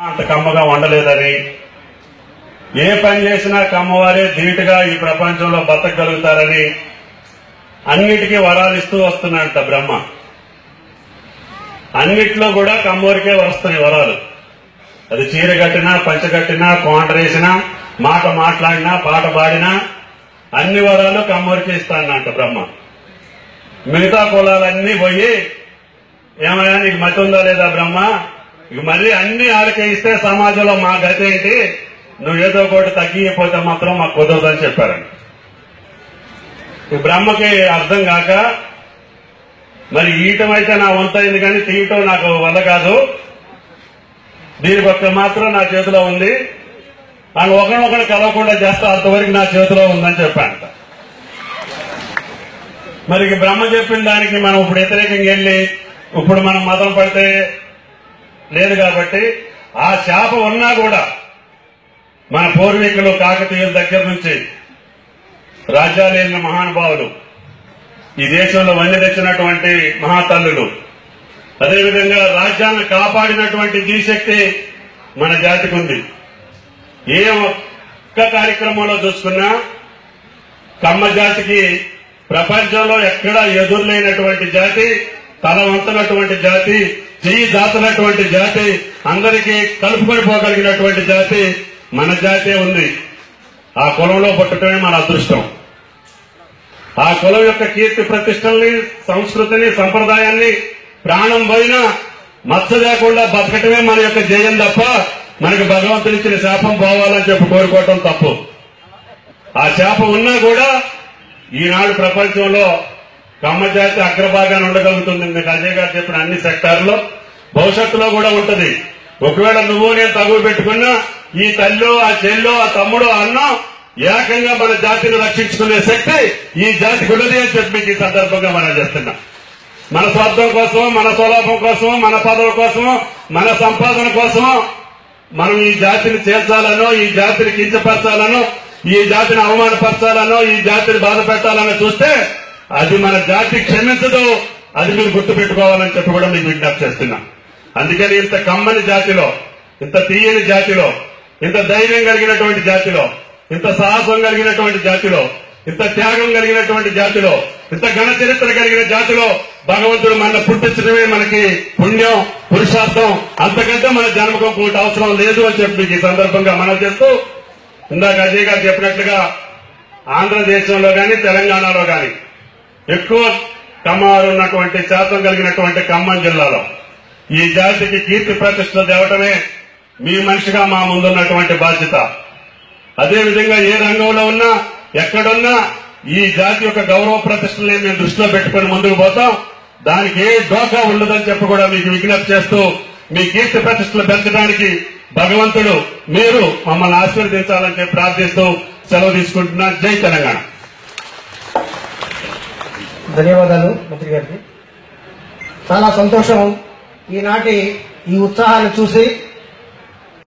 అంత కమ్మగా వండలేదని, ఏ పని చేసినా కమ్మవారే ధీటుగా ఈ ప్రపంచంలో బతకగలుగుతారని అన్నిటికీ వరాలు ఇస్తూ వస్తున్నాడంట బ్రహ్మ. అన్నిట్లో కూడా కమ్మవారికే వస్తున్నాయి వరాలు. అది చీర కట్టినా, పంచ కట్టినా, కోంటరేసినా, మాట మాట్లాడినా, పాట పాడినా అన్ని వరాలు కమ్మవారికే ఇస్తానంట బ్రహ్మ. మిగతా కులాలన్నీ పోయి ఏమైనా నీకు మతి ఉందా లేదా బ్రహ్మ, ఇక మళ్ళీ అన్ని ఆడికే ఇస్తే సమాజంలో మా గతి ఏంటి, నువ్వు ఏదో ఒకటి తగ్గిపోతే మాత్రం మాకు కుదరదని చెప్పారండి. ఈ బ్రహ్మకి అర్థం కాక మరి ఈయటం అయితే నా వంతైంది కానీ తీయటం నాకు వల్ల కాదు, దీనికి ఒక్క మాత్రం నా చేతిలో ఉంది, అని ఒకరినొకరు కలవకుండా చేస్తా, అంతవరకు నా చేతిలో ఉందని చెప్పానంట. మరి బ్రహ్మ చెప్పిన దానికి మనం ఇప్పుడు వ్యతిరేకంగా వెళ్ళి ఇప్పుడు మనం మతం పడితే లేదు కాబట్టి, ఆ శాప ఉన్నా కూడా మన పూర్వీకులు కాకతీయుల దగ్గర నుంచి రాజ్యాలేలిన మహానుభావులు, ఈ దేశంలో వన్నె తెచ్చినటువంటి మహాతల్లులు, అదేవిధంగా రాజ్యాన్ని కాపాడినటువంటి జీశక్తి మన జాతికి ఉంది. ఏ ఒక్క కార్యక్రమంలో చూసుకున్నా కమ్మ జాతికి ప్రపంచంలో ఎక్కడా ఎదురులేనటువంటి జాతి, తల వంతున్నటువంటి జాతి, చెయ్యి దాతున్నటువంటి జాతి, అందరికీ కలుపుకొని పోగలిగినటువంటి జాతి మన జాతే ఉంది. ఆ కులంలో పుట్టడమే మన అదృష్టం. ఆ కులం యొక్క కీర్తి ప్రతిష్టల్ని, సంస్కృతిని, సంప్రదాయాన్ని ప్రాణం పోయినా మచ్చ లేకుండా బతకటమే మన యొక్క జయం తప్ప, మనకి భగవంతుడిచ్చిన శాపం పోవాలని చెప్పి కోరుకోవటం తప్పు. ఆ శాపం ఉన్నా కూడా ఈనాడు ప్రపంచంలో కమ్మ జాతి అగ్రభాగాన్ని ఉండగలుగుతుంది. మీకు అజయ్ గారు చెప్పిన అన్ని సెక్టార్లో భవిష్యత్తులో కూడా ఉంటది. ఒకవేళ నువ్వు నేను తగువ పెట్టుకున్నా ఈ తల్లో, ఆ చెల్లో, ఆ తమ్ముడు, అన్న ఏకంగా మన జాతిని రక్షించుకునే శక్తి ఈ జాతికి ఉన్నది అని చెప్పి మీకు ఈ సందర్భంగా మనం చేస్తున్నాం. మన స్వార్థం కోసమో, మన స్వలాభం కోసమో, మన పదవుల కోసమో, మన సంపాదన కోసమో మనం ఈ జాతిని చేర్చాలనో, ఈ జాతిని కించపరచాలనో, ఈ జాతిని అవమానపరచాలనో, ఈ జాతిని బాధ పెట్టాలనో చూస్తే అది మన జాతి క్షమించదు. అది మీరు గుర్తు పెట్టుకోవాలని చెప్పి కూడా మీకు విజ్ఞప్తి చేస్తున్నా. అందుకని ఇంత కమ్మని జాతిలో, ఇంత తీయని జాతిలో, ఇంత ధైర్యం కలిగినటువంటి జాతిలో, ఇంత సాహసం కలిగినటువంటి జాతిలో, ఇంత త్యాగం కలిగినటువంటి జాతిలో, ఇంత ఘన చరిత్ర కలిగిన జాతిలో భగవంతుడు మన పుట్టించడమే మనకి పుణ్యం, పురుషార్థం. అంతకంటే మన జన్మకు ఇంకోటి అవసరం లేదు అని చెప్పి ఈ సందర్భంగా మనం చేస్తూ, ఇందాక అజయ్ గారు చెప్పినట్లుగా ఆంధ్రదేశంలో గాని తెలంగాణలో గాని ఎక్కువ కమ్మవారు ఉన్నటువంటి శాతం కలిగినటువంటి ఖమ్మం జిల్లాలో ఈ జాతికి కీర్తి ప్రతిష్టలు తేవటమే మీ మనిషిగా మా ముందున్నటువంటి బాధ్యత. అదేవిధంగా ఏ రంగంలో ఉన్నా, ఎక్కడున్నా ఈ జాతి యొక్క గౌరవ ప్రతిష్టల్ని మేము దృష్టిలో పెట్టుకుని ముందుకు పోతాం. దానికి ఏ డోకా ఉండదని చెప్పి కూడా మీకు విజ్ఞప్తి చేస్తూ, మీ కీర్తి ప్రతిష్టలు పెంచడానికి భగవంతుడు మీరు మమ్మల్ని ఆశీర్వదించాలని చెప్పి ప్రార్థిస్తూ సెలవు తీసుకుంటున్నా. జై తెలంగాణ. ధన్యవాదాలు మంత్రి గారికి. చాలా సంతోషం ఈనాటి ఈ ఉత్సాహాన్ని చూసి.